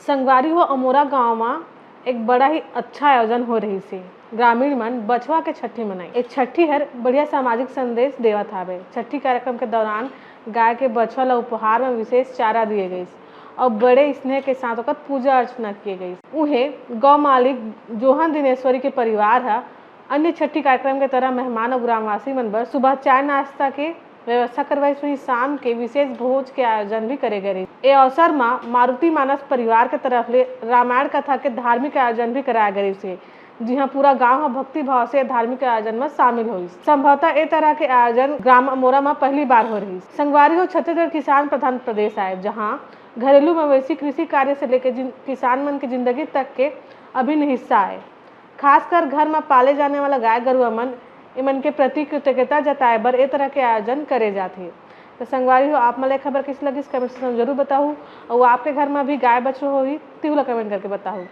संगवारी हो अमोरा गाँव में एक बड़ा ही अच्छा आयोजन हो रही से ग्रामीण मन बछवा के छठी मनाई। एक छठी हर बढ़िया सामाजिक संदेश देवत हावे। छठी कार्यक्रम के दौरान गाय के बछवा ला उपहार में विशेष चारा दिए गई और बड़े स्नेह के साथ ओकर पूजा अर्चना किए गई। उहे गौ मालिक जोहन दिनेश्वरी के परिवार है अन्य छठी कार्यक्रम के तरह मेहमान और ग्रामवासी मन बर सुबह चाय नाश्ता के व्यवस्था करवाई। वहीं शाम के विशेष भोज के आयोजन भी करे गए। ए अवसर में मारुति मानस परिवार के तरफ ले रामायण कथा के धार्मिक आयोजन भी कराया गए से, जी हाँ पूरा गांव भक्ति भाव से धार्मिक आयोजन में शामिल हुई। संभवतः ए तरह के आयोजन ग्राम अमोरा में पहली बार हो रही। संगवारी हो छत्तीसगढ़ किसान प्रधान प्रदेश है, जहाँ घरेलू मवेशी कृषि कार्य से लेकर किसान मन की जिंदगी तक के अभिन्न हिस्सा है। खासकर घर में पाले जाने वाला गाय गरुआ मन इमन के प्रति कृतज्ञता जताए बर ए तरह के आयोजन करे जाते। तो संगवारी हो आप मला खबर किस लगी कमेंट सेक्शन में जरूर बताओ और आपके घर में भी गाय बछड़ा होगी तो कमेंट करके बताओ।